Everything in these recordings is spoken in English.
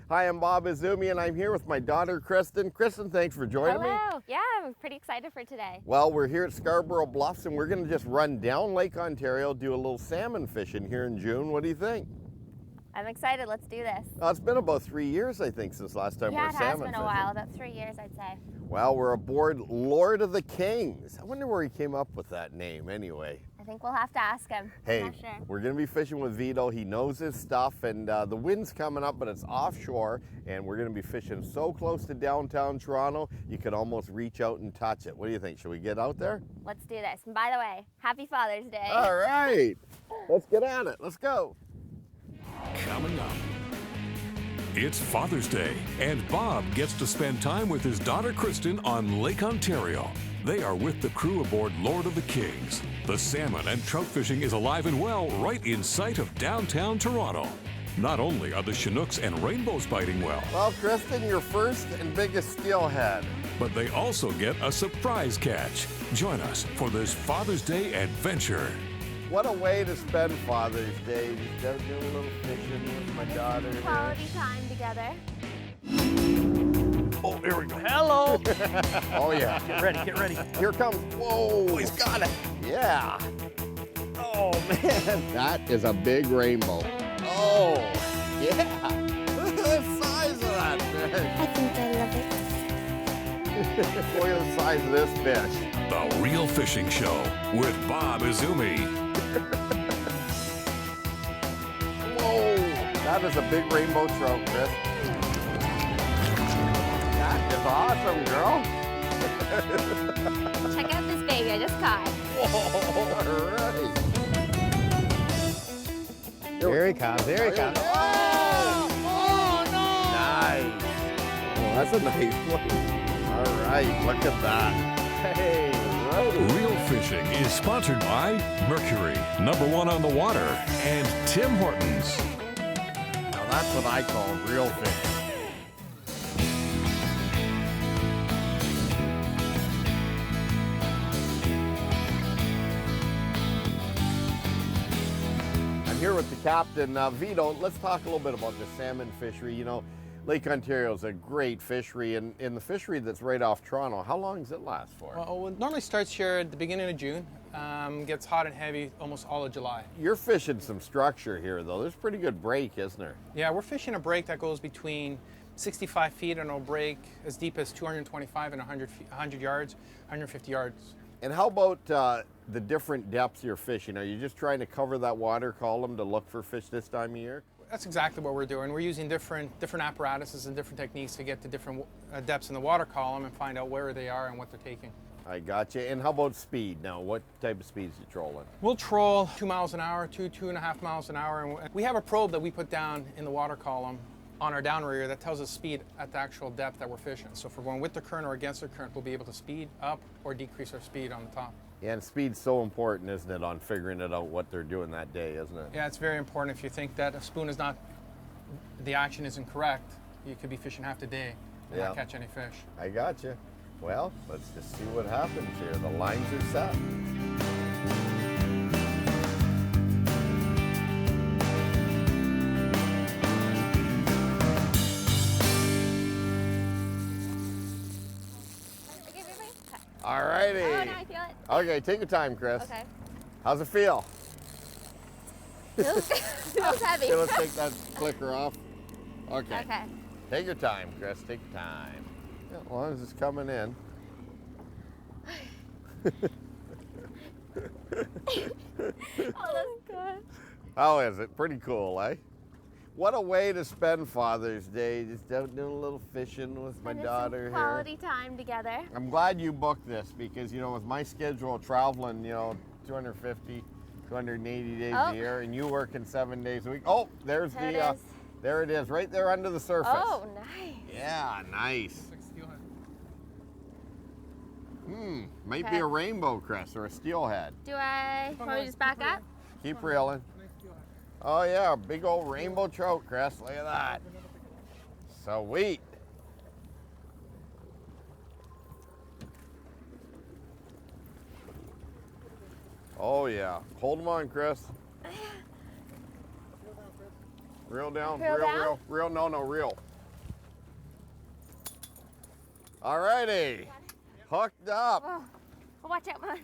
Hi, I'm Bob Izumi, and I'm here with my daughter, Kristen. Kristen, thanks for joining me. Hello. Yeah, I'm pretty excited for today. Well, we're here at Scarborough Bluffs, and we're going to just run down Lake Ontario, do a little salmon fishing here in June. What do you think? I'm excited. Let's do this. It's been about 3 years, I think, since last time we Yeah, were it has salmon been a fishing. while. About 3 years, I'd say. Well, we're aboard Lord of the Kings. I wonder where he came up with that name anyway. I think we'll have to ask him. Hey, I'm not sure. we're going to be fishing with Vito. He knows his stuff, and the wind's coming up, but it's offshore, and we're going to be fishing so close to downtown Toronto, you could almost reach out and touch it. What do you think? Should we get out there? Let's do this. And by the way, happy Father's Day. All right. Let's get at it. Let's go. Coming up, it's Father's Day, and Bob gets to spend time with his daughter Kristen on Lake Ontario. They are with the crew aboard Lord of the Kings. The salmon and trout fishing is alive and well right in sight of downtown Toronto. Not only are the Chinooks and rainbows biting well, Well, Kristen, your first and biggest steelhead. but they also get a surprise catch. Join us for this Father's Day adventure. What a way to spend Father's Day. Just doing a little fishing with my daughter. here. Quality time together. Oh, here we go. Hello. Oh, yeah. Get ready, get ready. Here comes. Whoa, he's got it. Yeah. Oh, man. That is a big rainbow. Oh, yeah. Look at the size of that fish. I think I love it. Look at the size of this fish. The Real Fishing Show with Bob Izumi. Whoa. That is a big rainbow trout, Chris. That is awesome, girl. Check out this baby I just caught. All right. Here he comes, here he comes. Oh, no! Nice. Oh, that's a nice one. All right, look at that. Hey. Real Fishing is sponsored by Mercury, #1 on the water, and Tim Hortons. Now that's what I call real fishing. I'm here with the captain, Vito. Let's talk a little bit about the salmon fishery. You know, Lake Ontario is a great fishery, and in the fishery that's right off Toronto, how long does it last for? Well, it normally starts here at the beginning of June, gets hot and heavy almost all of July. You're fishing some structure here, though. There's a pretty good break, isn't there? Yeah, we're fishing a break that goes between 65 feet and a break as deep as 225 and 100 yards, 150 yards. And how about the different depths you're fishing? Are you just trying to cover that water column to look for fish this time of year? That's exactly what we're doing. We're using different apparatuses and different techniques to get to different depths in the water column and find out where they are and what they're taking. I got you. And how about speed now? What type of speeds you trolling? We'll troll 2 miles an hour, 2.5 miles an hour. And we have a probe that we put down in the water column on our downrigger that tells us speed at the actual depth that we're fishing. So if we're going with the current or against the current, we'll be able to speed up or decrease our speed on the top. Yeah, and speed's so important, isn't it, on figuring it out what they're doing that day, isn't it? Yeah, it's very important. If you think that a spoon is not, the action isn't correct, you could be fishing half the day and Yeah. not catch any fish. I got you. Well, let's just see what happens here. The lines are set. Okay, baby. All righty. Oh, now I feel it. Okay, take your time, Chris. Okay. How's it feel? Feels heavy. Okay, let's take that clicker off. Okay. Okay. Take your time, Chris. Take your time. Yeah, as long as it's coming in. Oh, that's good. How is it? Pretty cool, eh? What a way to spend Father's Day. Just out doing a little fishing with my And it's daughter some here. quality time together. I'm glad you booked this because, you know, with my schedule traveling, 250, 280 days Oh. a year, and you working 7 days a week. Oh, there's There it the, is. there it is, right there under the surface. Oh, nice. Yeah, nice. Might be Okay. a rainbow, Chris, or a steelhead. Do I probably just back up? Keep reeling. Oh yeah, big old rainbow trout, Chris. Look at that. Sweet. Oh yeah. Hold them on, Chris. Reel down, Reel down? reel. No, reel. All righty. Hooked up. Oh, watch out, man.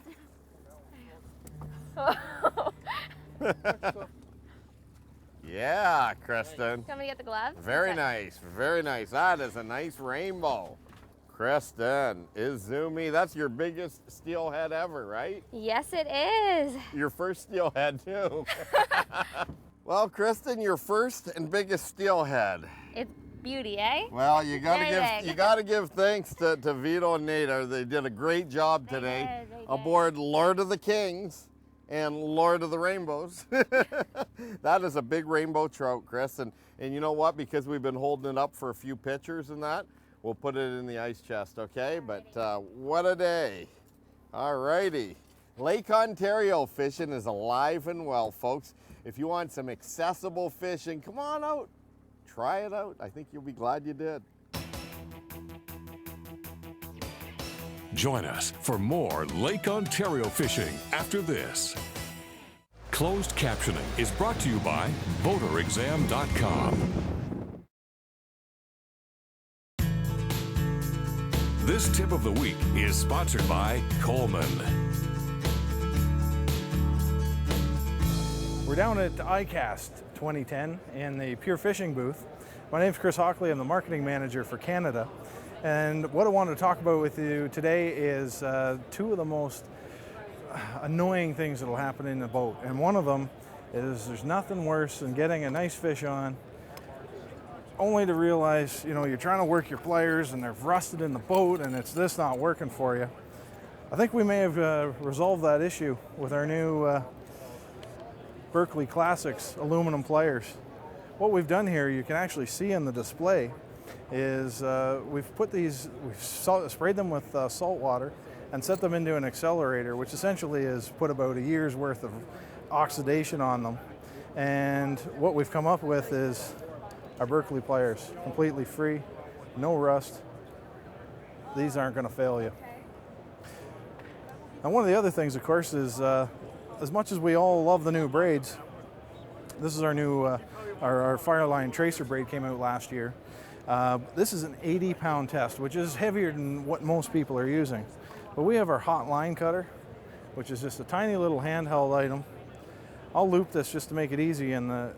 Yeah, Kristen. Want me to get the gloves? Very Okay. nice, very nice. That is a nice rainbow. Kristen, Izumi, that's your biggest steelhead ever, right? Yes, it is. Your first steelhead too. Well, Kristen, your first and biggest steelhead. It's beauty, eh? Well, you gotta Very give big. you gotta give thanks to Vito and Nate. They did a great job They today did, they did. aboard Lord of the Kings and Lord of the Rainbows. That is a big rainbow trout, Chris. And you know what? Because we've been holding it up for a few pictures and that, we'll put it in the ice chest, okay? But what a day. All righty. Lake Ontario fishing is alive and well, folks. If you want some accessible fishing, come on out. Try it out. I think you'll be glad you did. Join us for more Lake Ontario fishing after this. Closed captioning is brought to you by VoterExam.com. This tip of the week is sponsored by Coleman. We're down at ICAST 2010 in the Pure Fishing booth. My name's Chris Hockley. I'm the marketing manager for Canada. And what I want to talk about with you today is two of the most annoying things that will happen in a boat. And one of them is there's nothing worse than getting a nice fish on only to realize, you know, you're trying to work your pliers and they're rusted in the boat and it's this not working for you. I think we may have resolved that issue with our new Berkeley Classics aluminum pliers. What we've done here, you can actually see in the display, is we've sprayed them with salt water and set them into an accelerator, which essentially has put about a year's worth of oxidation on them. And what we've come up with is our Berkeley pliers, completely free, no rust. These aren't going to fail you. And one of the other things, of course, is as much as we all love the new braids, this is our new, our Fireline Tracer braid came out last year. This is an 80-pound test, which is heavier than what most people are using. But we have our hot line cutter, which is just a tiny little handheld item. I'll loop this just to make it easy in the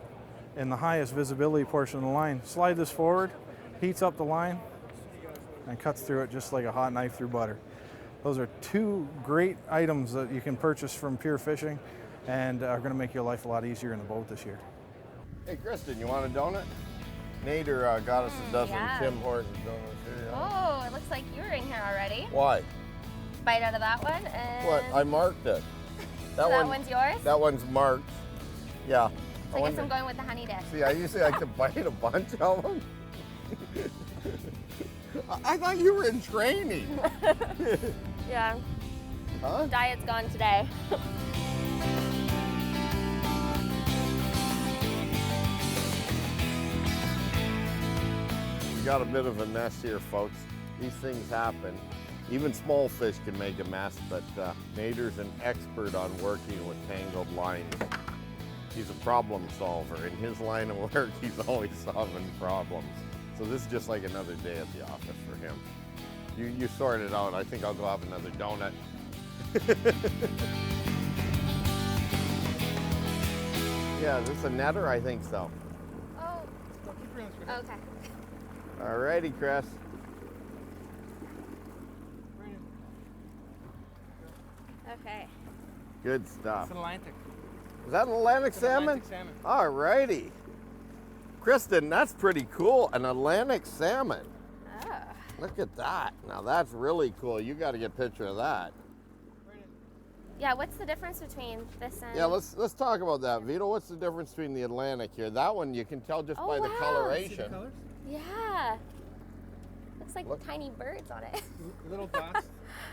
highest visibility portion of the line. Slide this forward, heats up the line, and cuts through it just like a hot knife through butter. Those are two great items that you can purchase from Pure Fishing and are going to make your life a lot easier in the boat this year. Hey, Kristen, you want a donut? Nader got us a dozen yeah. Tim Hortons donuts here. Oh, it looks like you were in here already. Why? Bite out of that one and... What? I marked it. So that one's yours? That one's marked. Yeah. So I guess I'm going with the honey dish. See, I usually like to bite a bunch of them. I thought you were in training. Yeah. Huh? Diet's gone today. We got a bit of a mess here, folks. These things happen. Even small fish can make a mess, but Nader's an expert on working with tangled lines. He's a problem solver. In his line of work, he's always solving problems. So this is just like another day at the office for him. You sort it out. I think I'll go have another donut. Yeah, is this a netter? I think so. Oh. Okay. Alrighty, Chris. Okay. Good stuff. It's an Atlantic. Is that an Atlantic It's an salmon? Atlantic salmon. Alrighty. Kristen, that's pretty cool. An Atlantic salmon. Oh. Look at that. Now that's really cool. You got to get a picture of that. Yeah, what's the difference between this and... Yeah, let's talk about that. Vito, what's the difference between the Atlantic here? That one you can tell just Oh, by the wow. coloration. Yeah. Looks like Look. tiny birds on it. Little dots.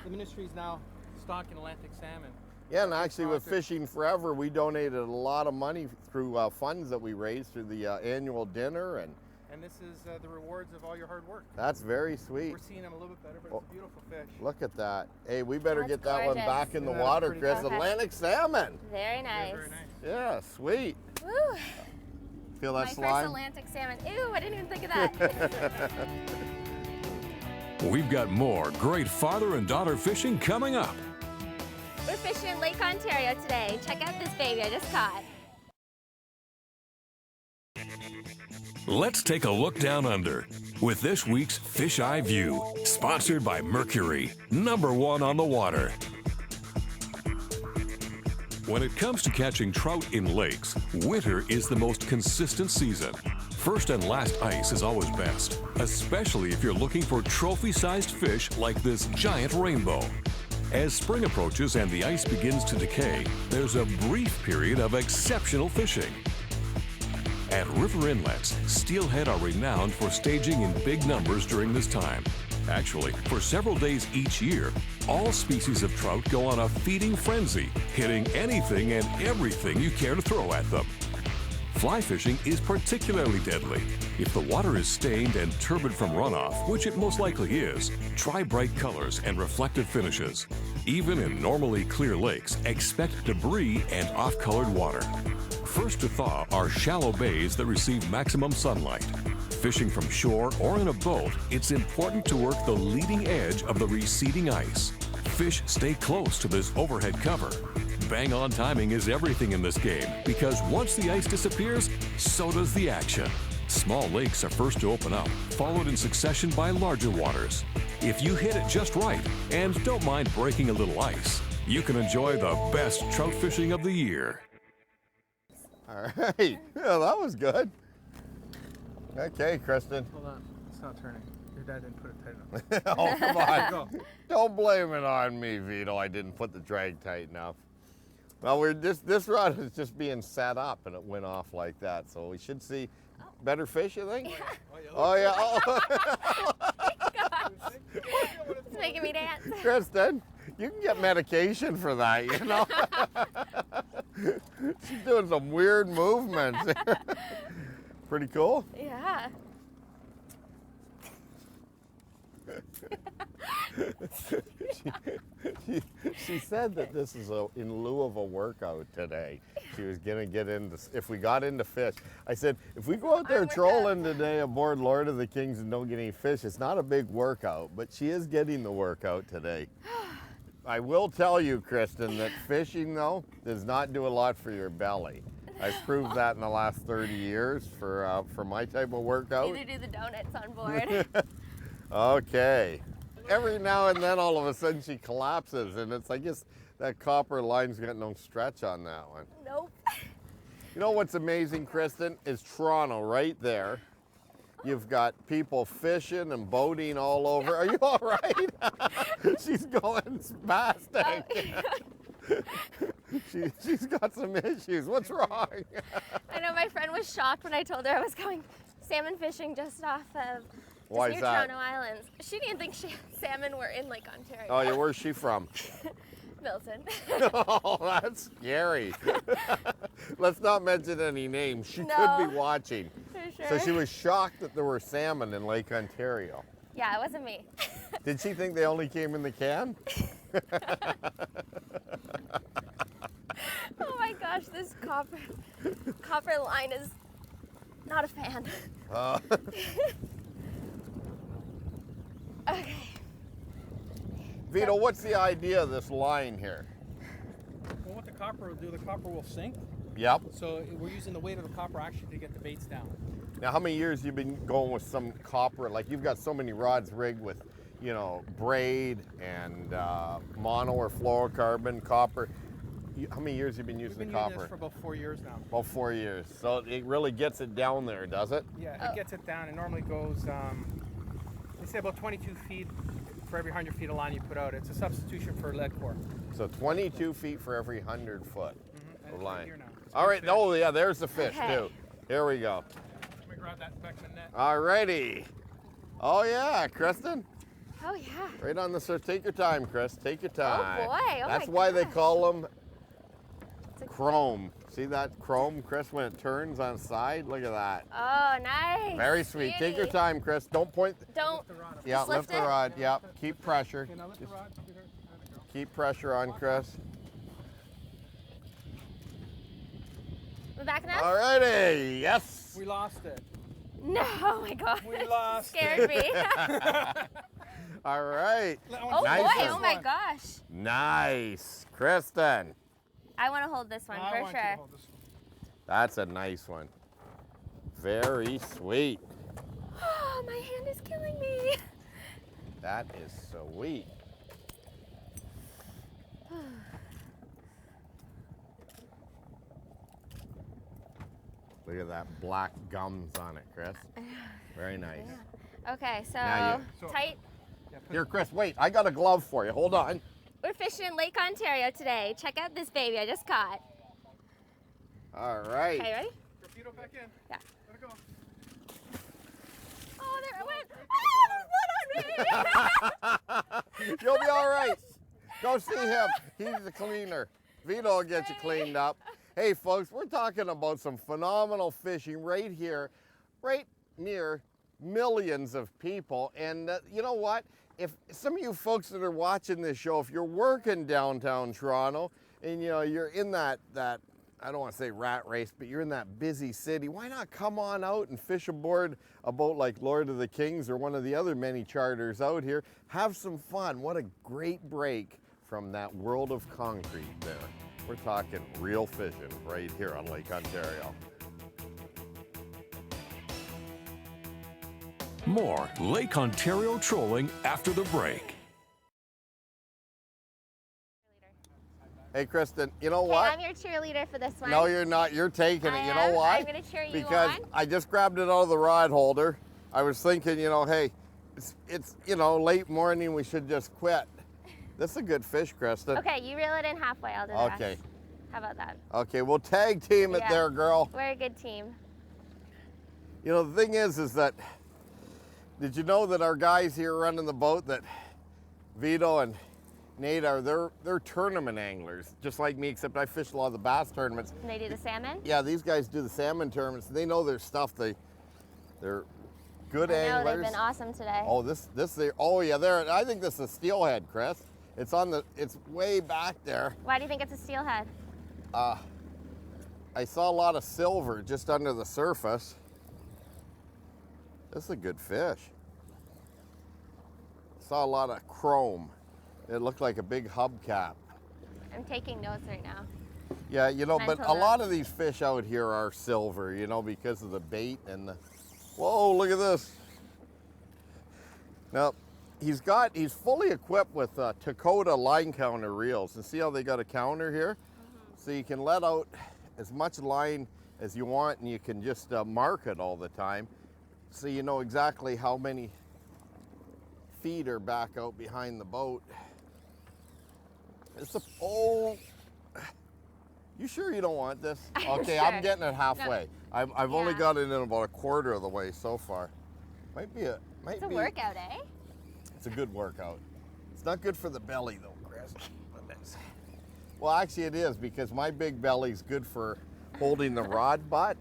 The ministry's now stocking Atlantic salmon. Yeah, and actually with Profit. Fishing Forever, we donated a lot of money through funds that we raised through the annual dinner, and And this is the rewards of all your hard work. that's very sweet. We're seeing them a little bit better, but Oh. it's a beautiful fish. Look at that. Hey, we better That's get that one gorgeous. back in the Yeah, that's water, pretty Chris. cool. Okay. Atlantic salmon. Very nice. Very nice. Yeah, sweet. Woo. Feel My that first slime? Atlantic salmon. Ew, I didn't even think of that. We've got more great father and daughter fishing coming up. We're fishing in Lake Ontario today. Check out this baby I just caught. Let's take a look down under with this week's Fish Eye View, sponsored by Mercury, #1 on the water. When it comes to catching trout in lakes, winter is the most consistent season. First and last ice is always best, especially if you're looking for trophy-sized fish like this giant rainbow. As spring approaches and the ice begins to decay, there's a brief period of exceptional fishing. At river inlets, steelhead are renowned for staging in big numbers during this time. Actually, for several days each year, all species of trout go on a feeding frenzy, hitting anything and everything you care to throw at them. Fly fishing is particularly deadly. If the water is stained and turbid from runoff, which it most likely is, try bright colors and reflective finishes. Even in normally clear lakes, expect debris and off-colored water. First to thaw are shallow bays that receive maximum sunlight. Fishing from shore or in a boat, it's important to work the leading edge of the receding ice. Fish stay close to this overhead cover. Bang-on timing is everything in this game because once the ice disappears, so does the action. Small lakes are first to open up, followed in succession by larger waters. If you hit it just right and don't mind breaking a little ice, you can enjoy the best trout fishing of the year. All right. Yeah, that was good. Okay, Kristen. Hold on, it's not turning. Your dad didn't put it tight enough. Oh, come on. Go. Don't blame it on me, Vito. I didn't put the drag tight enough. Well, this rod is just being set up and it went off like that. So we should see better fish, you think? Yeah. Oh, yeah. Oh. It's making me dance. Kristen, you can get medication for that, you know? She's doing some weird movements. Pretty cool. Yeah. She said that this is in lieu of a workout today. She was gonna get into, if we got into fish. I said, if we go out there trolling today aboard Lord of the Kings and don't get any fish, it's not a big workout, but she is getting the workout today. I will tell you, Kristen, that fishing though does not do a lot for your belly. I've proved that in the last 30 years for my type of workout. Either do the donuts on board. Okay. Every now and then, all of a sudden, she collapses, and it's like that copper line's got no stretch on that one. Nope. You know what's amazing, Kristen, is Toronto right there. You've got people fishing and boating all over. Are you all right? She's going spastic. She's got some issues. What's wrong? I know my friend was shocked when I told her I was going salmon fishing just off of Why near is that? Toronto Islands. She didn't think salmon were in Lake Ontario. Oh, yeah, where's she from? Milton. Oh, that's scary. Let's not mention any names. She No. could be watching. For sure. So she was shocked that there were salmon in Lake Ontario. Yeah, it wasn't me. Did she think they only came in the can? Oh my gosh, this copper line is not a fan. Okay. Vito, what's the idea of this line here? Well, what the copper will do, the copper will sink. Yep. So we're using the weight of the copper actually to get the baits down. Now, how many years you been going with some copper? Like you've got so many rods rigged with, you know, braid and mono or fluorocarbon copper. How many years have you been using We've been the using copper? this for about 4 years now. About 4 years. So it really gets it down there, does it? Yeah, it gets it down. It normally goes, they say about 22 feet for every 100 feet of line you put out. It's a substitution for lead core. So 22 feet for every 100 foot And of it's right line. here now. It's All right. fish. Oh, yeah, there's the fish, Okay. too. Here we go. Let me grab that back in the net. All righty. Oh, yeah, Kristen. Oh yeah. Right on the surface. Take your time, Chris. Take your time. boy. Oh, That's my why they gosh. call them It's a- chrome. See that chrome, Chris, when it turns on the side? Look at that. Oh, nice. Very sweet. Take your Beauty. time, Chris. Don't point. Don't. The rod up. Yeah, Just lift lift the it? rod. Yep. Keep pressure. Okay, now lift the Just rod. There we go. keep pressure on, Chris. We're backing up? All righty. Yes. We lost it. No, oh my God. We lost Scared me. All right. Oh Nice boy, one. oh my gosh. Nice. Kristen. I want to hold this one I for want you to sure. hold this one. That's a nice one. Very sweet. Oh, my hand is killing me. That is sweet. Look at that black gums on it, Chris. Very nice. Okay, Now so tight. Here, Chris, wait. I got a glove for you. Hold on. We're fishing in Lake Ontario today. Check out this baby I just caught. All right. Okay, ready? Torpedo back in. Yeah. Let it go. Oh, there it went. Oh, there's blood on me. You'll be all right. Go see him. He's the cleaner. Vito will get you cleaned up. Hey, folks, we're talking about some phenomenal fishing right here, right near millions of people. And you know what? If some of you folks that are watching this show, if you're working downtown Toronto and you're in that I don't want to say rat race, but you're in that busy city, why not come on out and fish aboard a boat like Lord of the Kings or one of the other many charters out here? Have some fun. What a great break from that world of concrete there. We're talking real fishing right here on Lake Ontario. More Lake Ontario trolling after the break. Hey, Kristen, you know Okay, what? I'm your cheerleader for this one. No, you're not. You're taking it. I You know am. why? I'm gonna cheer you because on. I just grabbed it out of the rod holder. I was thinking, hey, it's late morning. We should just quit. This is a good fish, Kristen. Okay, you reel it in halfway. I'll do the Okay. rest. How about that? Okay, we'll tag team it Yeah. there, girl. We're a good team. The thing is that, did you know that our guys here running the boat, that Vito and Nate they're tournament anglers, just like me, except I fish a lot of the bass tournaments. And they do the salmon? Yeah, these guys do the salmon tournaments. They know their stuff. They're good I know, anglers. they've been awesome today. Oh yeah, there. I think this is a steelhead, Chris. It's way back there. Why do you think it's a steelhead? I saw a lot of silver just under the surface. This is a good fish. Saw a lot of chrome. It looked like a big hubcap. I'm taking notes right now. Yeah, but Mental a lot notes. of these fish out here are silver, because of the bait and the. Whoa, look at this. Now, he's fully equipped with Dakota line counter reels. And see how they got a counter here? Mm-hmm. So you can let out as much line as you want, and you can just mark it all the time. So you know exactly how many feet are back out behind the boat. You sure you don't want this? Okay, Sure. I'm getting it halfway. I've only Yeah. got it in about a quarter of the way so far. It's a workout, eh? It's a good workout. It's not good for the belly though, Chris. Well, actually it is, because my big belly's good for holding the rod butt.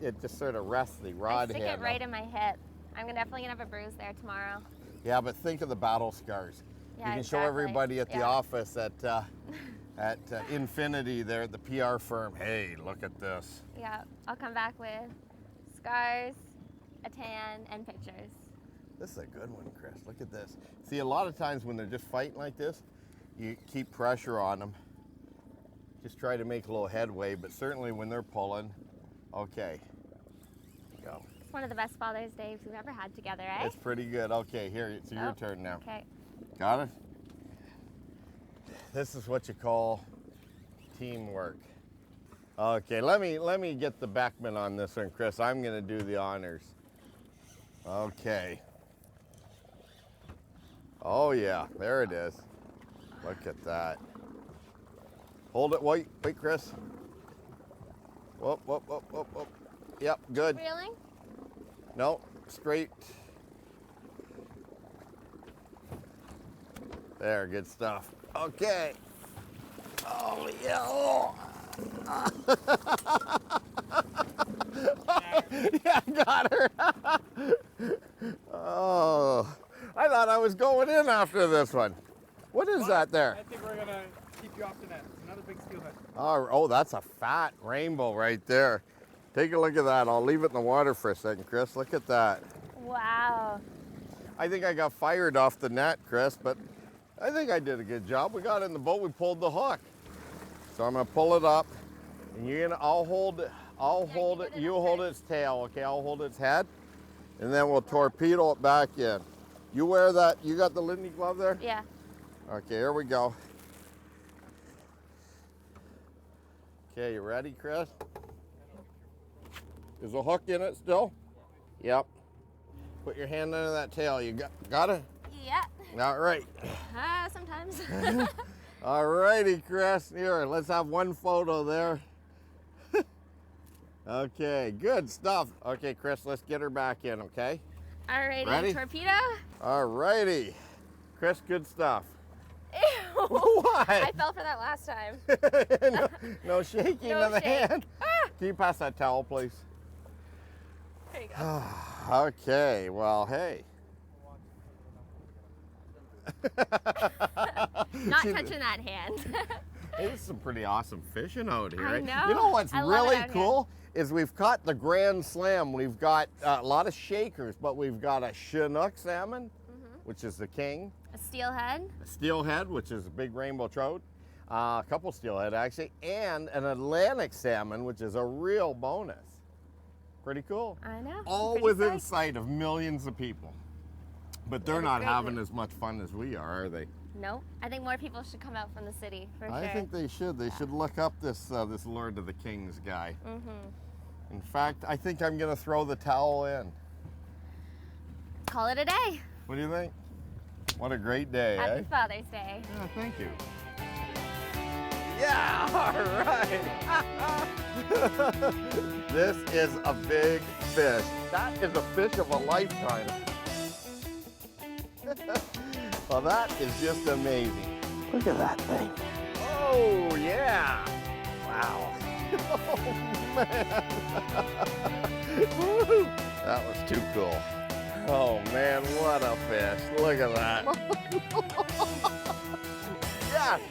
It just sort of rests the rod I stick handle. it right in my hip. I'm definitely gonna have a bruise there tomorrow. Yeah, but think of the battle scars. Yeah, You can show exactly. everybody at the Yeah. office at Infinity there at the PR firm. Hey, look at this. Yeah, I'll come back with scars, a tan, and pictures. This is a good one, Chris. Look at this. See, a lot of times when they're just fighting like this, you keep pressure on them. Just try to make a little headway, but certainly when they're pulling, okay, go. It's one of the best Father's Days we've ever had together, eh? It's pretty good. Okay, here, it's your Oh, turn now. Okay. Got it? This is what you call teamwork. Okay, let me get the Beckman on this one, Chris. I'm gonna do the honors. Okay. Oh yeah, there it is. Look at that. Hold it, wait, Chris. Whoop, whoop, whoop, whoop, whoop. Yep, good. Reeling? No, straight. There, good stuff. Okay. Oh, yeah. Oh. Yeah, I got her. Oh, I thought I was going in after this one. What is that there? I think we're gonna keep you off the net. Another big steelhead. Oh, that's a fat rainbow right there. Take a look at that. I'll leave it in the water for a second, Chris. Look at that. Wow. I think I got fired off the net, Chris, but I think I did a good job. We got in the boat, we pulled the hook. So I'm gonna pull it up, and I'll hold it, you hold its tail, okay? I'll hold its head, and then we'll torpedo it back in. You wear that, you got the Lindy glove there? Yeah. Okay, here we go. Okay, you ready, Chris? Is a hook in it still? Yep. Put your hand under that tail. You got it? Yeah. All right. Sometimes. All righty, Chris. Here, let's have one photo there. Okay, good stuff. Okay, Chris, let's get her back in, okay? Alrighty, Ready? torpedo. All righty. Chris, good stuff. Ew. What? I fell for that last time. no shaking No of the shake. hand. Can you pass that towel, please? There you go. Okay, well, hey. Not touching that hand. Hey, this is some pretty awesome fishing out here. I Right? know. You know what's I love it really out here. cool is we've caught the Grand Slam. We've got a lot of shakers, but we've got a Chinook salmon, which is the king, A steelhead. a steelhead, which is a big rainbow trout, a couple steelhead actually, and an Atlantic salmon, which is a real bonus. Pretty cool. I know. All Pretty within sick. sight of millions of people. But they're It's not great. having as much fun as we are they? Nope. I think more people should come out from the city for sure. I think they should. They should look up this this Lord of the Kings guy. In fact, I think I'm gonna throw the towel in. Call it a day. What do you think? What a great day, Happy eh? Father's Day. Yeah, thank you. Yeah, all right. This is a big fish. That is a fish of a lifetime. Well, that is just amazing. Look at that thing. Oh, yeah. Wow. Oh, man. Woo. That was too cool. Oh, man, what a fish. Look at that. Yes.